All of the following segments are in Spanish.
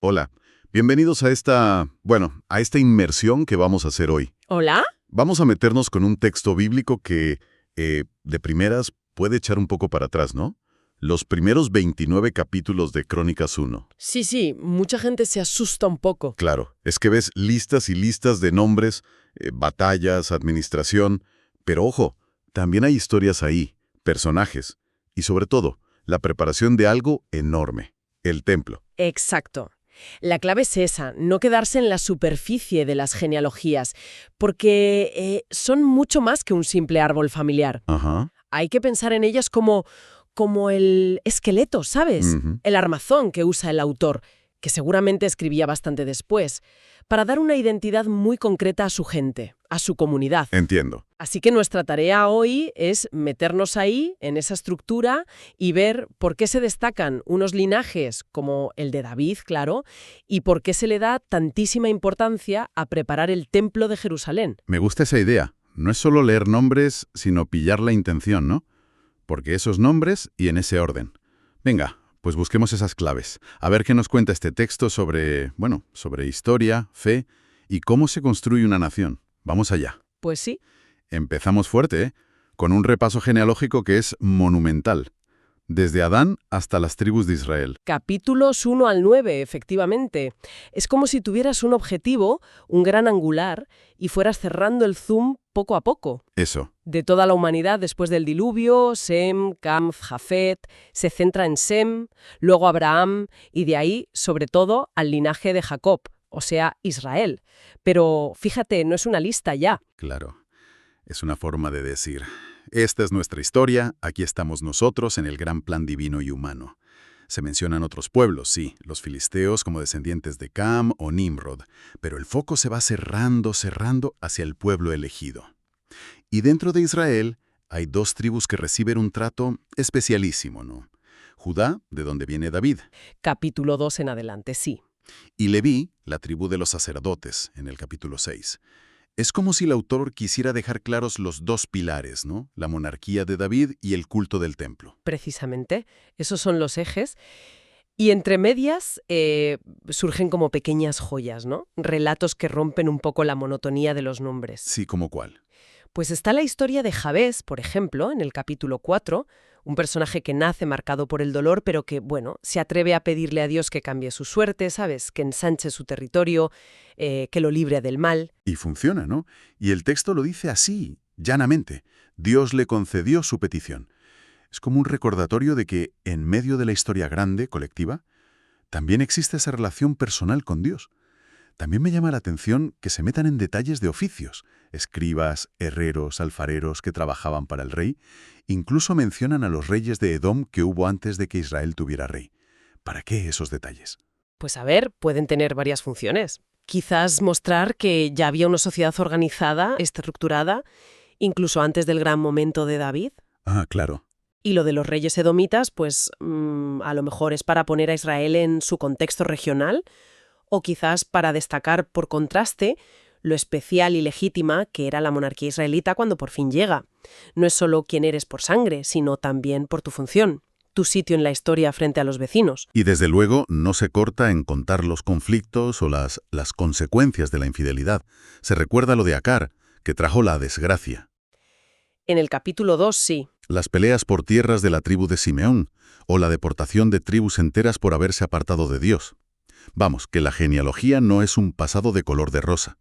Hola, bienvenidos a esta inmersión que vamos a hacer hoy. ¿Hola? Vamos a meternos con un texto bíblico que, de primeras, puede echar un poco para atrás, ¿no? Los primeros 29 capítulos de Crónicas 1. Sí, mucha gente se asusta un poco. Claro, es que ves listas y listas de nombres, batallas, administración, pero ojo, también hay historias ahí, personajes, y sobre todo, la preparación de algo enorme, el templo. Exacto. La clave es esa, no quedarse en la superficie de las genealogías, porque son mucho más que un simple árbol familiar. Ajá. Hay que pensar en ellas como el esqueleto, ¿sabes? Ujú. El armazón que usa el autor, que seguramente escribía bastante después, para dar una identidad muy concreta a su gente, a su comunidad. Entiendo. Así que nuestra tarea hoy es meternos ahí, en esa estructura, y ver por qué se destacan unos linajes como el de David, claro, y por qué se le da tantísima importancia a preparar el templo de Jerusalén. Me gusta esa idea. No es solo leer nombres, sino pillar la intención, ¿no? Porque esos nombres y en ese orden. Venga, pues busquemos esas claves. A ver qué nos cuenta este texto sobre historia, fe y cómo se construye una nación. Vamos allá. Pues sí. Empezamos fuerte, ¿eh? Con un repaso genealógico que es monumental. Desde Adán hasta las tribus de Israel. Capítulos 1 al 9, efectivamente. Es como si tuvieras un objetivo, un gran angular, y fueras cerrando el zoom poco a poco. Eso. De toda la humanidad después del diluvio, Sem, Cam, Jafet, se centra en Sem, luego Abraham, y de ahí, sobre todo, al linaje de Jacob, o sea, Israel. Pero fíjate, no es una lista ya. Claro. Es una forma de decir, esta es nuestra historia, aquí estamos nosotros en el gran plan divino y humano. Se mencionan otros pueblos, sí, los filisteos como descendientes de Cam o Nimrod, pero el foco se va cerrando hacia el pueblo elegido. Y dentro de Israel hay dos tribus que reciben un trato especialísimo, ¿no? Judá, de donde viene David, Capítulo 2 en adelante, sí. y Leví, la tribu de los sacerdotes, en el capítulo 6. Es como si el autor quisiera dejar claros los dos pilares, ¿no? La monarquía de David y el culto del templo. Precisamente, esos son los ejes. Y entre medias surgen como pequeñas joyas, ¿no? Relatos que rompen un poco la monotonía de los nombres. Sí, ¿como cuál? Pues está la historia de Jabes, por ejemplo, en el capítulo 4, un personaje que nace marcado por el dolor, pero que, bueno, se atreve a pedirle a Dios que cambie su suerte, ¿sabes? Que ensanche su territorio, que lo libre del mal. Y funciona, ¿no? Y el texto lo dice así, llanamente. Dios le concedió su petición. Es como un recordatorio de que, en medio de la historia grande, colectiva, también existe esa relación personal con Dios. También me llama la atención que se metan en detalles de oficios, escribas, herreros, alfareros que trabajaban para el rey, incluso mencionan a los reyes de Edom que hubo antes de que Israel tuviera rey. ¿Para qué esos detalles? Pues a ver, pueden tener varias funciones. Quizás mostrar que ya había una sociedad organizada, estructurada, incluso antes del gran momento de David. Ah, claro. Y lo de los reyes edomitas, pues a lo mejor es para poner a Israel en su contexto regional, o quizás para destacar por contraste lo especial y legítima que era la monarquía israelita cuando por fin llega. No es solo quién eres por sangre, sino también por tu función, tu sitio en la historia frente a los vecinos. Y desde luego no se corta en contar los conflictos o las consecuencias de la infidelidad. Se recuerda lo de Acar, que trajo la desgracia. En el capítulo 2 sí. Las peleas por tierras de la tribu de Simeón, o la deportación de tribus enteras por haberse apartado de Dios. Vamos, que la genealogía no es un pasado de color de rosa.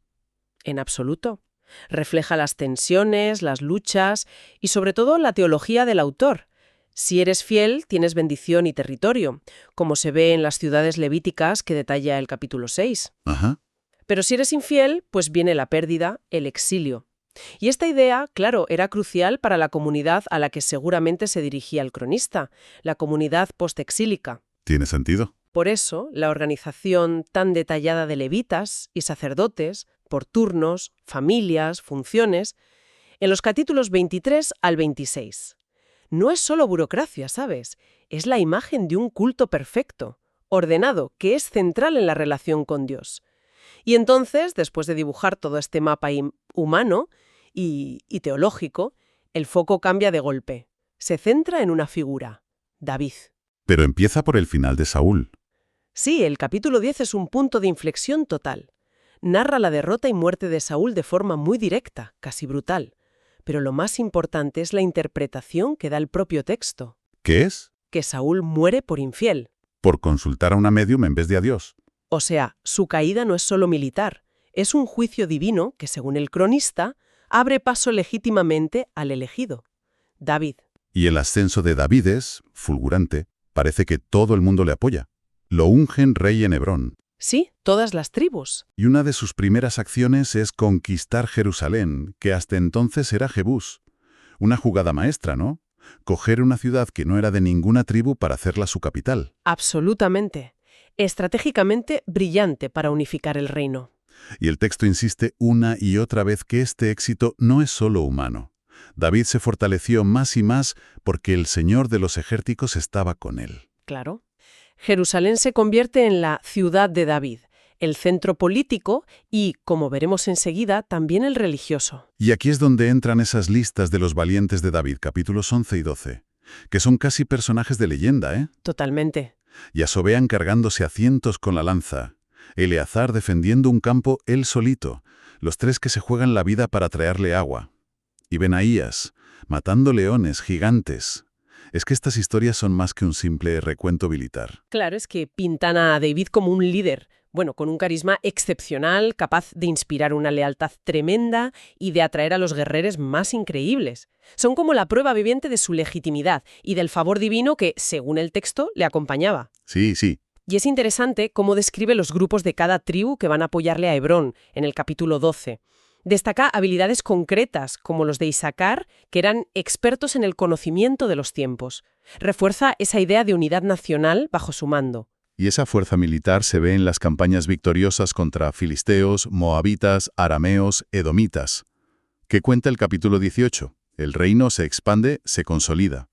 En absoluto. Refleja las tensiones, las luchas y sobre todo la teología del autor. Si eres fiel, tienes bendición y territorio, como se ve en las ciudades levíticas que detalla el capítulo 6. Ajá. Pero si eres infiel, pues viene la pérdida, el exilio. Y esta idea, claro, era crucial para la comunidad a la que seguramente se dirigía el cronista, la comunidad postexílica. ¿Tiene sentido? Por eso, la organización tan detallada de levitas y sacerdotes, por turnos, familias, funciones, en los capítulos 23 al 26. No es solo burocracia, ¿sabes? Es la imagen de un culto perfecto, ordenado, que es central en la relación con Dios. Y entonces, después de dibujar todo este mapa humano y teológico, el foco cambia de golpe. Se centra en una figura, David. Pero empieza por el final de Saúl. Sí, el capítulo 10 es un punto de inflexión total. Narra la derrota y muerte de Saúl de forma muy directa, casi brutal. Pero lo más importante es la interpretación que da el propio texto, ¿Qué es? que Saúl muere por infiel. Por consultar a una médium en vez de a Dios. O sea, su caída no es solo militar, es un juicio divino que, según el cronista, abre paso legítimamente al elegido, David. Y el ascenso de David es fulgurante. Parece que todo el mundo le apoya. Lo ungen rey en Hebrón. Sí, todas las tribus. Y una de sus primeras acciones es conquistar Jerusalén, que hasta entonces era Jebús. Una jugada maestra, ¿no? Coger una ciudad que no era de ninguna tribu para hacerla su capital. Absolutamente. Estratégicamente brillante para unificar el reino. Y el texto insiste una y otra vez que este éxito no es solo humano. David se fortaleció más y más porque el Señor de los ejércitos estaba con él. Claro. Jerusalén se convierte en la ciudad de David, el centro político y, como veremos enseguida, también el religioso. Y aquí es donde entran esas listas de los valientes de David, capítulos 11 y 12, que son casi personajes de leyenda, ¿eh? Totalmente. Y Asobean cargándose a cientos con la lanza, Eleazar defendiendo un campo él solito, los tres que se juegan la vida para traerle agua, y Benaías, matando leones gigantes. Es que estas historias son más que un simple recuento militar. Claro, es que pintan a David como un líder, bueno, con un carisma excepcional, capaz de inspirar una lealtad tremenda y de atraer a los guerreros más increíbles. Son como la prueba viviente de su legitimidad y del favor divino que, según el texto, le acompañaba. Sí, sí. Y es interesante cómo describe los grupos de cada tribu que van a apoyarle a Hebrón, en el capítulo 12. Destaca habilidades concretas, como los de Isaacar, que eran expertos en el conocimiento de los tiempos. Refuerza esa idea de unidad nacional bajo su mando. Y esa fuerza militar se ve en las campañas victoriosas contra filisteos, moabitas, arameos, edomitas. ¿Qué cuenta el capítulo 18? El reino se expande, se consolida.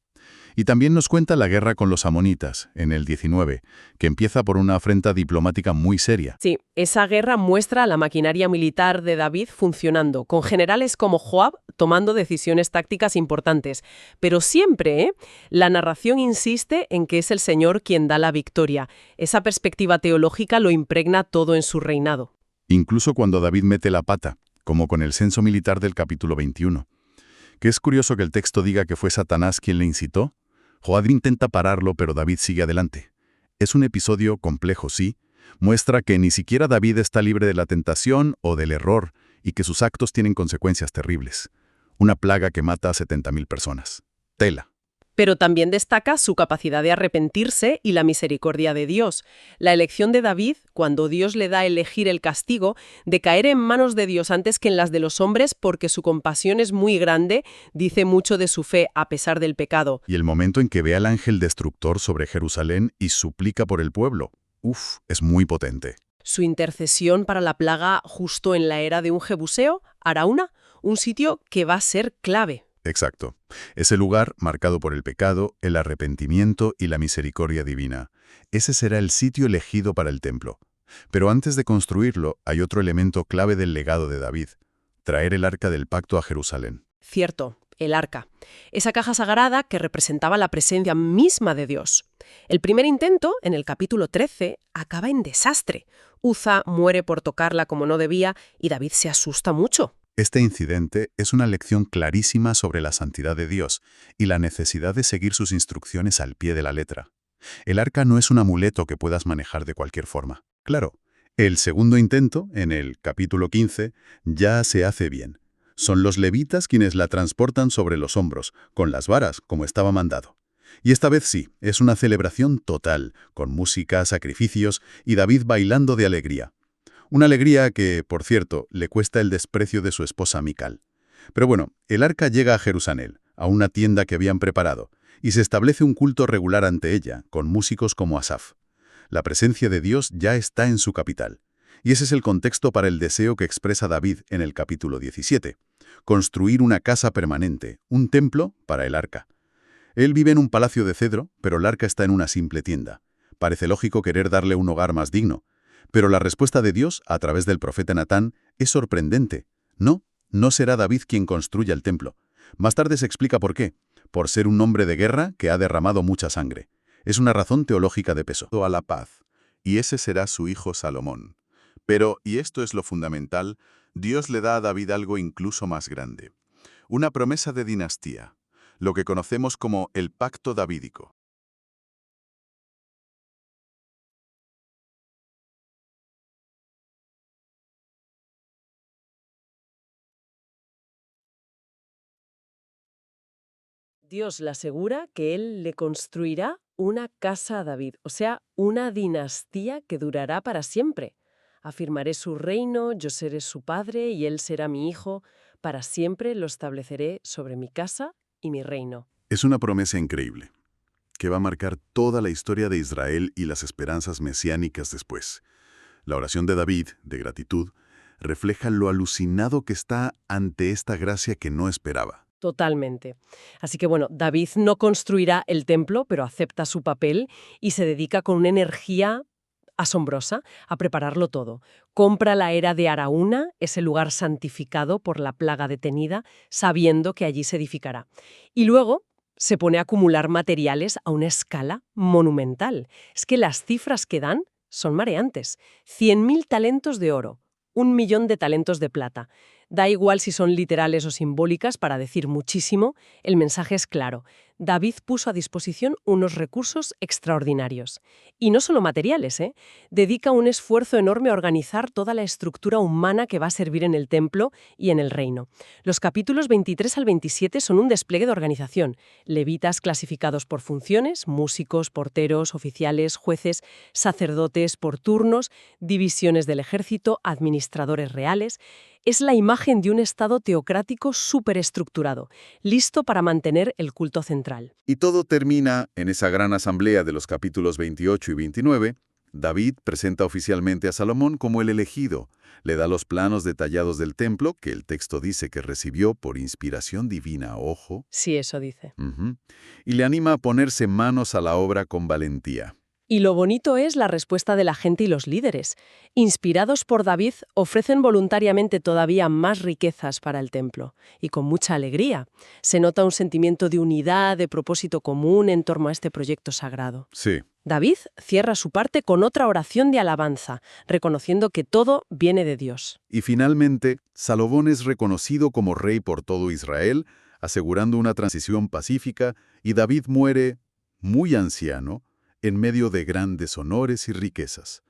Y también nos cuenta la guerra con los amonitas, en el 19, que empieza por una afrenta diplomática muy seria. Sí, esa guerra muestra la maquinaria militar de David funcionando, con generales como Joab tomando decisiones tácticas importantes. Pero siempre, la narración insiste en que es el Señor quien da la victoria. Esa perspectiva teológica lo impregna todo en su reinado. Incluso cuando David mete la pata, como con el censo militar del capítulo 21. Que es curioso que el texto diga que fue Satanás quien le incitó. Joab intenta pararlo, pero David sigue adelante. Es un episodio complejo, sí. Muestra que ni siquiera David está libre de la tentación o del error y que sus actos tienen consecuencias terribles. Una plaga que mata a 70.000 personas. Tela. Pero también destaca su capacidad de arrepentirse y la misericordia de Dios. La elección de David, cuando Dios le da a elegir el castigo, de caer en manos de Dios antes que en las de los hombres porque su compasión es muy grande, dice mucho de su fe a pesar del pecado. Y el momento en que ve al ángel destructor sobre Jerusalén y suplica por el pueblo. Es muy potente. Su intercesión para la plaga justo en la era de un Jebuseo, Arauna, un sitio que va a ser clave. Exacto. Ese lugar marcado por el pecado, el arrepentimiento y la misericordia divina. Ese será el sitio elegido para el templo. Pero antes de construirlo, hay otro elemento clave del legado de David: traer el arca del pacto a Jerusalén. Cierto, el arca. Esa caja sagrada que representaba la presencia misma de Dios. El primer intento, en el capítulo 13, acaba en desastre. Uza muere por tocarla como no debía y David se asusta mucho. Este incidente es una lección clarísima sobre la santidad de Dios y la necesidad de seguir sus instrucciones al pie de la letra. El arca no es un amuleto que puedas manejar de cualquier forma. Claro, el segundo intento, en el capítulo 15, ya se hace bien. Son los levitas quienes la transportan sobre los hombros, con las varas, como estaba mandado. Y esta vez sí, es una celebración total, con música, sacrificios y David bailando de alegría. Una alegría que, por cierto, le cuesta el desprecio de su esposa Mical. Pero bueno, el arca llega a Jerusalén, a una tienda que habían preparado, y se establece un culto regular ante ella, con músicos como Asaf. La presencia de Dios ya está en su capital. Y ese es el contexto para el deseo que expresa David en el capítulo 17. Construir una casa permanente, un templo para el arca. Él vive en un palacio de cedro, pero el arca está en una simple tienda. Parece lógico querer darle un hogar más digno. Pero la respuesta de Dios, a través del profeta Natán, es sorprendente. No será David quien construya el templo. Más tarde se explica por qué. Por ser un hombre de guerra que ha derramado mucha sangre. Es una razón teológica de peso. A la paz. y ese será su hijo Salomón. Pero, y esto es lo fundamental, Dios le da a David algo incluso más grande. Una promesa de dinastía, lo que conocemos como el pacto davídico. Dios le asegura que Él le construirá una casa a David, o sea, una dinastía que durará para siempre. Afirmaré su reino, yo seré su padre y Él será mi hijo. Para siempre lo estableceré sobre mi casa y mi reino. Es una promesa increíble, que va a marcar toda la historia de Israel y las esperanzas mesiánicas después. La oración de David, de gratitud, refleja lo alucinado que está ante esta gracia que no esperaba. Totalmente. Así que bueno, David no construirá el templo, pero acepta su papel y se dedica con una energía asombrosa a prepararlo todo. Compra la era de Araúna, ese lugar santificado por la plaga detenida, sabiendo que allí se edificará. Y luego se pone a acumular materiales a una escala monumental. Es que las cifras que dan son mareantes. 100.000 talentos de oro, 1.000.000 de talentos de plata. Da igual si son literales o simbólicas para decir muchísimo, el mensaje es claro. David puso a disposición unos recursos extraordinarios. Y no solo materiales, ¿eh? Dedica un esfuerzo enorme a organizar toda la estructura humana que va a servir en el templo y en el reino. Los capítulos 23 al 27 son un despliegue de organización. Levitas clasificados por funciones, músicos, porteros, oficiales, jueces, sacerdotes por turnos, divisiones del ejército, administradores reales. Es la imagen de un estado teocrático superestructurado, listo para mantener el culto central. Y todo termina en esa gran asamblea de los capítulos 28 y 29. David presenta oficialmente a Salomón como el elegido. Le da los planos detallados del templo, que el texto dice que recibió por inspiración divina, ojo. Sí, eso dice. Y le anima a ponerse manos a la obra con valentía. Y lo bonito es la respuesta de la gente y los líderes. Inspirados por David, ofrecen voluntariamente todavía más riquezas para el templo, y con mucha alegría. Se nota un sentimiento de unidad, de propósito común en torno a este proyecto sagrado. Sí. David cierra su parte con otra oración de alabanza, reconociendo que todo viene de Dios. Y finalmente, Salomón es reconocido como rey por todo Israel, asegurando una transición pacífica, y David muere muy anciano, en medio de grandes honores y riquezas.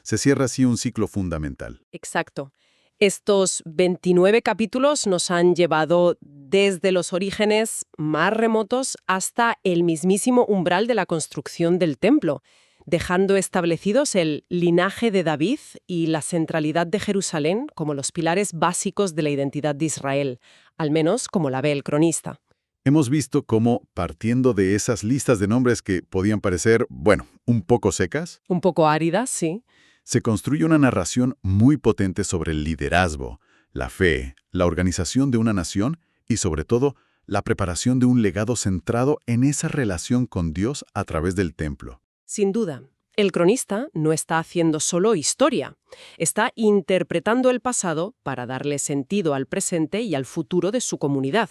Se cierra así un ciclo fundamental. Exacto. Estos 29 capítulos nos han llevado desde los orígenes más remotos hasta el mismísimo umbral de la construcción del templo, dejando establecidos el linaje de David y la centralidad de Jerusalén como los pilares básicos de la identidad de Israel, al menos como la ve el cronista. Hemos visto cómo, partiendo de esas listas de nombres que podían parecer, bueno, un poco secas, Un poco áridas, sí. se construye una narración muy potente sobre el liderazgo, la fe, la organización de una nación y, sobre todo, la preparación de un legado centrado en esa relación con Dios a través del templo. Sin duda. El cronista no está haciendo solo historia, está interpretando el pasado para darle sentido al presente y al futuro de su comunidad.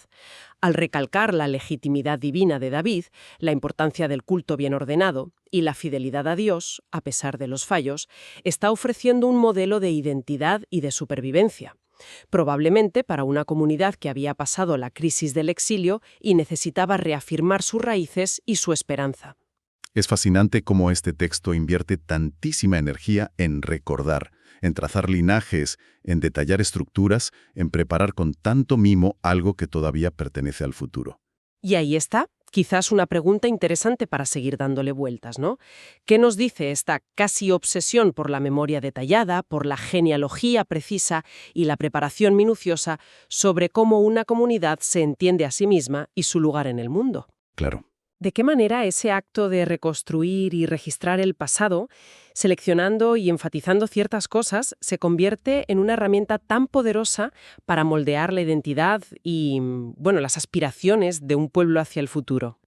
Al recalcar la legitimidad divina de David, la importancia del culto bien ordenado y la fidelidad a Dios, a pesar de los fallos, está ofreciendo un modelo de identidad y de supervivencia. Probablemente para una comunidad que había pasado la crisis del exilio y necesitaba reafirmar sus raíces y su esperanza. Es fascinante cómo este texto invierte tantísima energía en recordar, en trazar linajes, en detallar estructuras, en preparar con tanto mimo algo que todavía pertenece al futuro. Y ahí está, quizás una pregunta interesante para seguir dándole vueltas, ¿no? ¿Qué nos dice esta casi obsesión por la memoria detallada, por la genealogía precisa y la preparación minuciosa sobre cómo una comunidad se entiende a sí misma y su lugar en el mundo? Claro. ¿De qué manera ese acto de reconstruir y registrar el pasado, seleccionando y enfatizando ciertas cosas, se convierte en una herramienta tan poderosa para moldear la identidad y, bueno, las aspiraciones de un pueblo hacia el futuro?